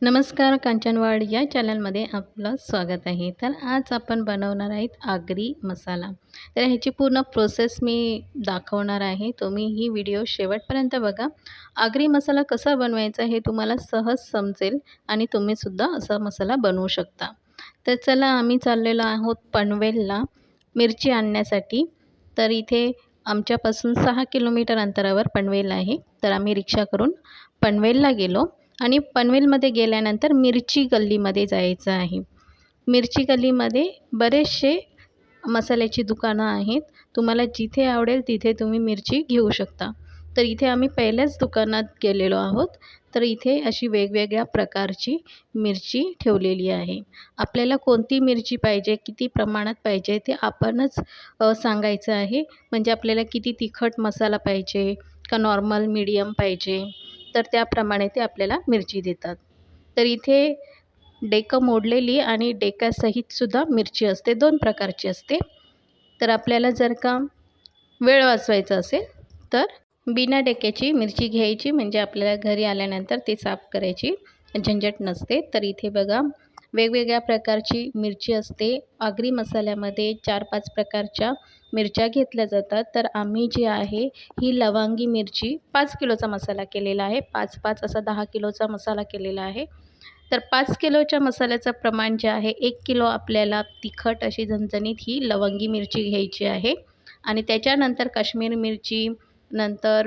नमस्कार कांचनवाड या चॅनलमध्ये आपलं स्वागत आहे. तर आज आपण बनवणार आहेत आगरी मसाला. तर ह्याची पूर्ण प्रोसेस मी दाखवणार आहे. तुम्ही ही व्हिडिओ शेवटपर्यंत बघा. आगरी मसाला कसा बनवायचा हे तुम्हाला सहज समजेल आणि तुम्हीसुद्धा असा मसाला बनवू शकता. तर चला आम्ही चाललेलो आहोत पनवेलला मिरची आणण्यासाठी. तर इथे आमच्यापासून 6 किलोमीटर अंतरावर पनवेल आहे. तर आम्ही रिक्षा करून पनवेलला गेलो. आणि पनवेलमध्ये गेल्यानंतर मिरची गल्लीमध्ये जायचं आहे. मिरची गल्लीमध्ये बरेचसे मसाल्याची दुकानं आहेत. तुम्हाला जिथे आवडेल तिथे तुम्ही मिरची घेऊ शकता. तर इथे आम्ही पहिल्याच दुकानात गेलेलो आहोत. तर इथे अशी वेगवेगळ्या प्रकारची मिरची ठेवलेली आहे. आपल्याला कोणती मिरची पाहिजे, किती प्रमाणात पाहिजे ते आपणच सांगायचं आहे. म्हणजे आपल्याला किती तिखट मसाला पाहिजे का नॉर्मल मीडियम पाहिजे, तर त्याप्रमाणे ते आपल्याला मिरची देतात. तर इथे डेकं मोडलेली आणि डेकासहितसुद्धा मिरची असते, 2 प्रकारची असते. तर आपल्याला जर का वेळ वाचवायचा असेल तर बिना डेक्याची मिरची घ्यायची, म्हणजे आपल्याला घरी आल्यानंतर ती साफ करायची झंझट नसते. तर इथे बघा वेगवेगळ्या प्रकारची मिरची असते. आगरी मसाल्यामध्ये 4-5 प्रकारच्या मिरच्या घेतल्या जातात. तर आम्ही जी आहे ही लवंगी मिरची 5 किलोचा मसाला केलेला आहे. 5-5 असा 10 किलोचा मसाला केलेला आहे. तर 5 किलोच्या मसाल्याचं प्रमाण जे आहे 1 किलो आपल्याला तिखट अशी झणझणीत ही लवंगी मिरची घ्यायची आहे. आणि त्याच्यानंतर काश्मीरी मिरची, नंतर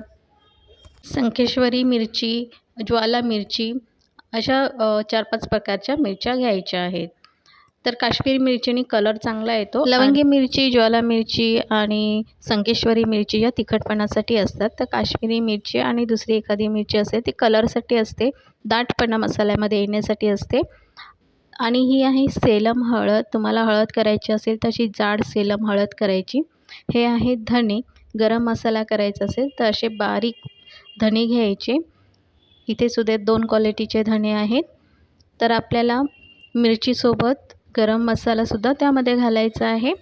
संखेश्वरी मिरची, ज्वाला मिरची अशा 4-5 प्रकारच्या मिरच्या घ्यायच्या आहेत. तर काश्मीरी मिरचीने कलर चांगला येतो. लवंगी मिरची, ज्वाला मिरची आणि संखेश्वरी मिरची या तिखटपणासाठी असतात. तर काश्मीरी मिरची आणि दुसरी एखादी मिरची असते ती कलरसाठी असते, दाटपणा मसाल्यामध्ये येण्यासाठी असते. आणि ही आहे सेलम हळद. तुम्हाला हळद करायची असेल तर अशी जाड सेलम हळद करायची. हे आहे धणे. गरम मसाला करायचा असेल तर असे बारीक धणे घ्यायचे. इथे सुद्धा 2 क्वालिटीचे धणे आहेत. तर आपल्याला मिरचीसोबत गरम मसालासुद्धा त्यामध्ये घालायचा आहे.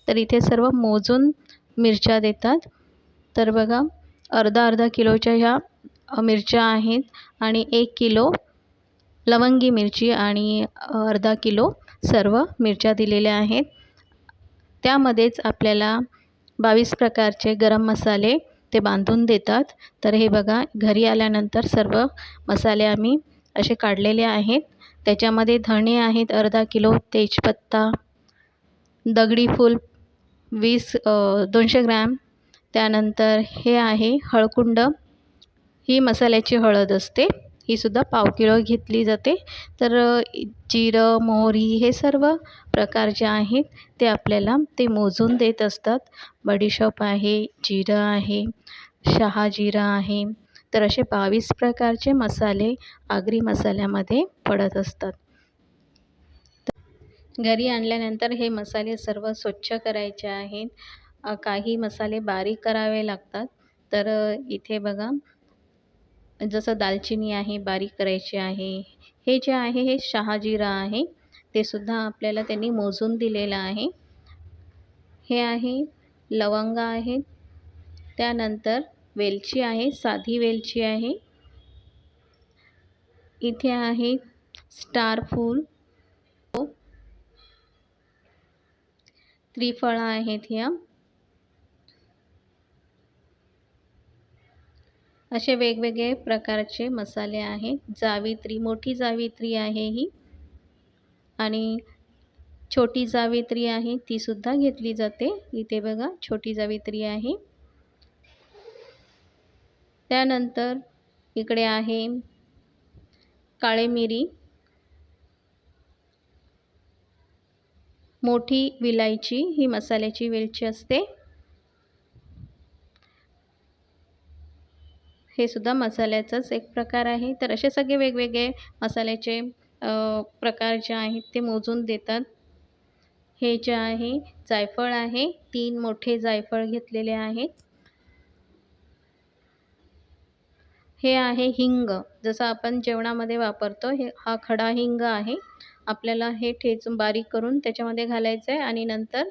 तर इथे सर्व मोजून मिरच्या देतात. तर बघा अर्धा किलोच्या ह्या मिरच्या आहेत आणि 1 किलो लवंगी मिरची आणि अर्धा किलो सर्व मिरच्या दिलेल्या आहेत. त्यामध्येच आपल्याला 22 प्रकारचे गरम मसाले ते बांधून देतात. तर हे बघा घरी आल्यानंतर सर्व मसाले आम्ही असे काढलेले आहेत. त्याच्यामध्ये धणे आहेत अर्धा किलो, तेजपत्ता, दगडी फूल 200 ग्रॅम. त्यानंतर हे आहे हळकुंड. ही मसाल्याची हळद असते. ही सुद्धा पाव किलो घेतली जाते. तर जिरं, मोहरी हे सर्व प्रकार जे आहेत ते आपल्याला ते मोजून देत असतात. बडीशोप आहे, जिरं आहे, शहाजिरं आहे. तर असे 22 प्रकारचे मसाले आगरी मसाल्यामध्ये पडत असतात. घरी आणल्यानंतर हे मसाले सर्व स्वच्छ करायचे आहेत. काही मसाले बारीक करावे लागतात. तर इथे बघा जसं दालचिनी आहे बारीक करायची आहे. हे जे आहे हे शहाजिरं आहे. ते सुद्धा आपल्याला त्यांनी मोजून दिलेलं आहे. हे आहे लवंग आहेत. त्यानंतर वेलची आहे, साधी वेलची आहे. इथे आहे स्टार फूल, त्रिफळा आहेत ह्या. असे वेगवेगळे प्रकारचे मसाले आहेत. जावित्री, मोठी जावित्री आहे ही आणि छोटी जावित्री आहे ती सुद्धा घेतली जाते. इथे बघा छोटी जावित्री आहे. त्यानंतर इकडे आहे काळी मिरी, मोठी विलायची ही मसाल्याची वेलची असते. हे सुद्धा मसाल्याचाच एक प्रकार आहे. तर असे सगळे वेगवेगळे मसाल्याचे प्रकार जे आहेत ते मोजून देतात. हे जे आहे जायफळ आहे. 3 मोठे जायफळ घेतलेले आहेत. हे आहे हिंग, जसं आपण जेवणामध्ये वापरतो. हा खडा हिंग आहे. आपल्याला हे ठेचून बारीक करून त्याच्यामध्ये घालायचं आहे आणि नंतर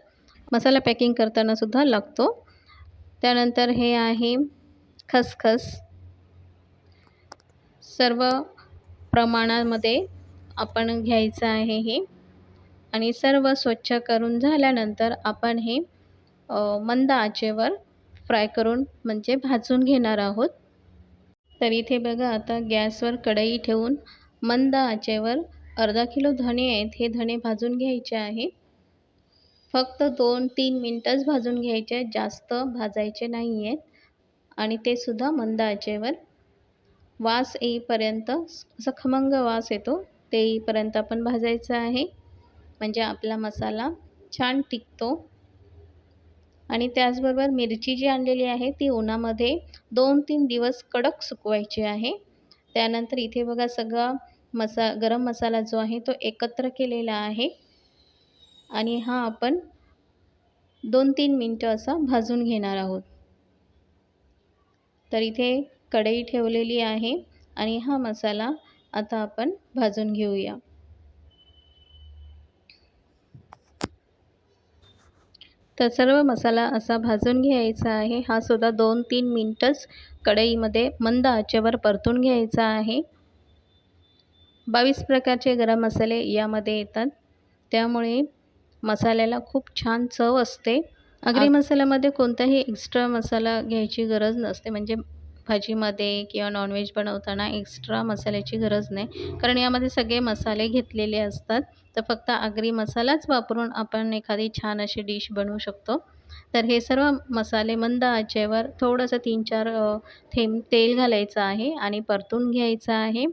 मसाला पॅकिंग करताना सुद्धा लागतो. त्यानंतर हे आहे खसखस. सर्व प्रमाणामध्ये आपण घ्यायचं आहे हे आणि सर्व स्वच्छ करून झाल्यानंतर आपण हे मंद आचेवर फ्राय करून म्हणजे भाजून घेणार आहोत. तर इथे बघा आता गॅसवर कढई ठेवून मंद आचेवर अर्धा किलो धणे आहेत, हे धणे भाजून घ्यायचे आहे. फक्त 2-3 मिनटंच भाजून घ्यायचे आहेत, जास्त भाजायचे नाही आहेत आणि ते सुद्धा मंद आचेवर. वास येईपर्यंत, असा खमंग वास येतो ते येईपर्यंत आपण भाजायचं आहे, म्हणजे आपला मसाला छान टिकतो. आणि त्याचबरोबर मिरची जी आणलेली आहे ती उन्हामध्ये 2-3 दिवस कडक सुकवायची आहे. त्यानंतर इथे बघा सगळा गरम मसाला जो आहे तो एकत्र केलेला आहे आणि हा आपण 2-3 मिनटं असा भाजून घेणार आहोत. तर इथे कढई ठेवलेली आहे आणि हा मसाला आता आपण भाजून घेऊया. तर सर्व मसाला असा भाजून घ्यायचा आहे. हा सुद्धा 2-3 मिनटंच कढईमध्ये मंद आचेवर परतून घ्यायचा आहे. 22 प्रकारचे गरम मसाले यामध्ये येतात, त्यामुळे मसाल्याला खूप छान चव असते. आगरी मसाल्यामध्ये कोणताही एक्स्ट्रा मसाला घ्यायची गरज नसते, म्हणजे भाजीमध्ये किंवा नॉनव्हेज बनवताना एक्स्ट्रा मसाल्याची गरज नाही, कारण यामध्ये सगळे मसाले घेतलेले असतात. तर फक्त आगरी मसालाच वापरून आपण एखादी छान अशी डिश बनवू शकतो. तर हे सर्व मसाले मंद आचेवर थोडंसं 3-4 थेंब तेल घालायचं आहे आणि परतून घ्यायचं आहे.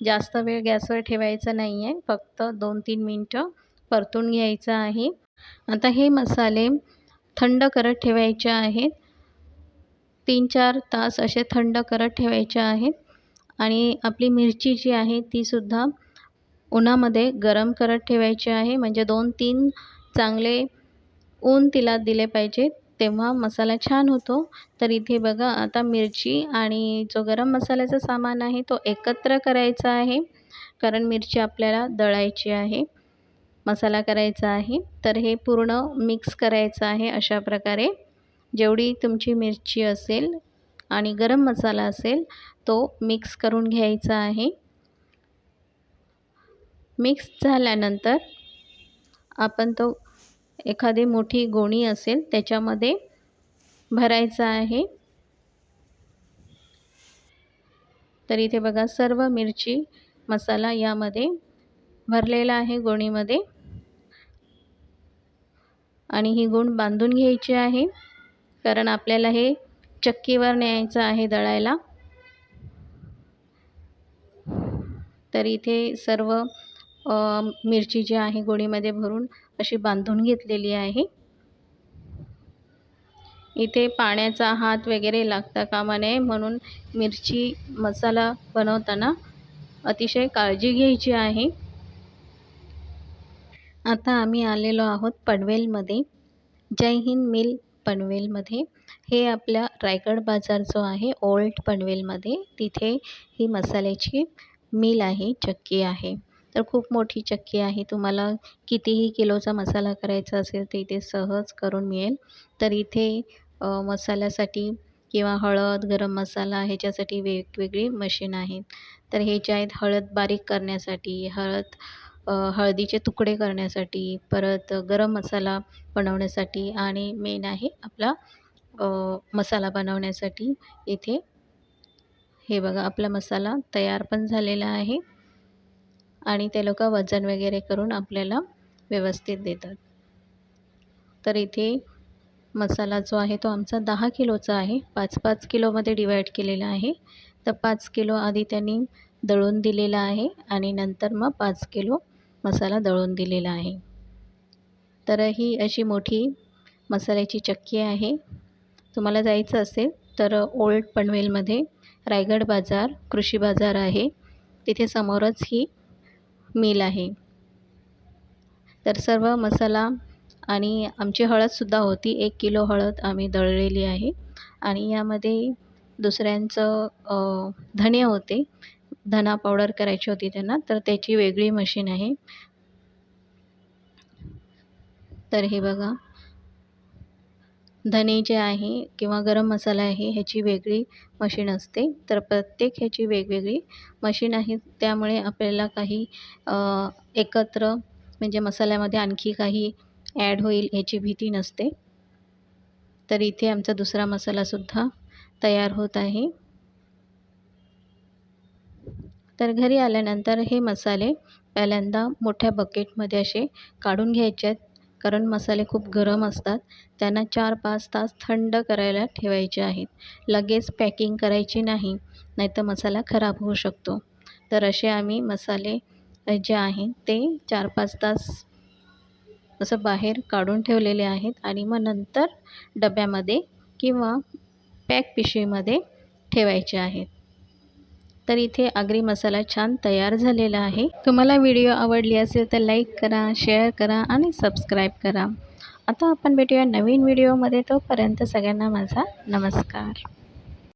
जास्त वेळ गॅसवर ठेवायचं नाही आहे, फक्त 2-3 मिनटं परतून घ्यायचं आहे. आता हे मसाले थंड करत ठेवायचे आहेत. 3-4 तास असे थंड करत ठेवायचे आहेत आणि आपली मिरची जी आहे तीसुद्धा उन्हामध्ये गरम करत ठेवायची आहे, म्हणजे 2-3 चांगले ऊन तिला दिले पाहिजे, तेव्हा मसाला छान होतो. तर इथे बघा आता मिरची आणि जो गरम मसाल्याचं सामान आहे तो एकत्र करायचा आहे, कारण मिरची आपल्याला दळायची आहे, मसाला करायचा आहे. तर हे पूर्ण मिक्स करायचं आहे अशा प्रकारे. जेवढी तुमची मिरची असेल आणि गरम मसाला असेल तो मिक्स करून घ्यायचा आहे. मिक्स झाल्यानंतर आपण तो एखादी मोठी गोणी असेल त्याच्यामध्ये भरायचा आहे. तर इथे बघा सर्व मिरची मसाला यामध्ये भरलेला आहे गोणीमध्ये आणि ही गोण बांधून घ्यायची आहे, कारण आपल्याला हे चक्कीवर न्यायचं आहे दळायला. तर इथे सर्व मिरची जी आहे गोणीमध्ये भरून अशी बांधून घेतलेली आहे. इथे पाण्याचा हात वगैरे लागता कामा नये, म्हणून मिरची मसाला बनवताना अतिशय काळजी घ्यायची आहे. आता आम्ही आलेलो आहोत पनवेलमध्ये, जय हिंद मिल पनवेलमध्ये. हे आपल्या रायगड बाजार जो आहे ओल्ड पनवेलमध्ये, तिथे ही मसाल्याची मिल आहे, चक्की आहे. तर खूप मोठी चक्की आहे. तुम्हाला कितीही किलोचा मसाला करायचा असेल तर इथे सहज करून मिळेल. तर इथे मसाल्यासाठी किंवा हळद, गरम मसाला ह्याच्यासाठी वेगवेगळी मशीन आहेत. तर हे जे आहेत हळद बारीक करण्यासाठी, हळदीचे तुकडे करण्यासाठी, परत गरम मसाला बनवण्यासाठी आणि मेन आहे आपला मसाला बनवण्यासाठी. इथे हे बघा आपला मसाला तयार पण झालेला आहे आणि ते लोकं वजन वगैरे करून आपल्याला व्यवस्थित देतात. तर इथे मसाला जो आहे तो आमचा 10 किलोचा आहे. 5-5 किलोमध्ये डिवाईड केलेला आहे. तर 5 किलो आधी त्यांनी दळून दिलेला आहे आणि नंतर मग 5 किलो मसाला दळून दिलेला आहे. तर ही अशी मोठी मसाल्याची चक्की आहे. तुम्हाला जायचं असेल तर ओल्ड पनवेलमध्ये रायगड बाजार, कृषी बाजार आहे, तिथे समोरच ही मिल आहे. तर सर्व मसाला आणि आमची हळदसुद्धा होती. 1 किलो हळद आम्ही दळलेली आहे आणि यामध्ये दुसऱ्यांचं धने होते. धना पावडर करायची होती त्यांना, तर त्याची वेगळी मशीन आहे. तर हे बघा धने जे आहे किंवा गरम मसाला आहे ह्याची वेगळी मशीन असते. तर प्रत्येक ह्याची वेगवेगळी मशीन आहे. त्यामुळे आपल्याला काही एकत्र म्हणजे मसाल्यामध्ये आणखी काही ॲड होईल ह्याची भीती नसते. तर इथे आमचा दुसरा मसालासुद्धा तयार होत आहे. तर घरी आल्यानंतर हे मसाले पहिल्यांदा मोठ्या बकेटमध्ये असे काढून घ्यायचे आहेत. कारण मसाले खूप गरम असतात. त्यांना 4-5 तास थंड करायला ठेवायचे आहेत. लगेच पॅकिंग करायची नाही, नाहीतर मसाला खराब होऊ शकतो. तर असे आम्ही मसाले जे आहे ते 4-5 तास असं बाहेर काढून ठेवलेले आहेत आणि मग नंतर डब्यामध्ये किंवा पॅक पिशवीमध्ये ठेवायचे आहेत. तर इथे आगरी मसाला छान तयार झालेला आहे. तुम्हाला व्हिडिओ आवडली असेल तर लाईक करा, शेअर करा आणि सबस्क्राईब करा. आता आपण भेटूया नवीन व्हिडिओमध्ये. तोपर्यंत सगळ्यांना माझा नमस्कार.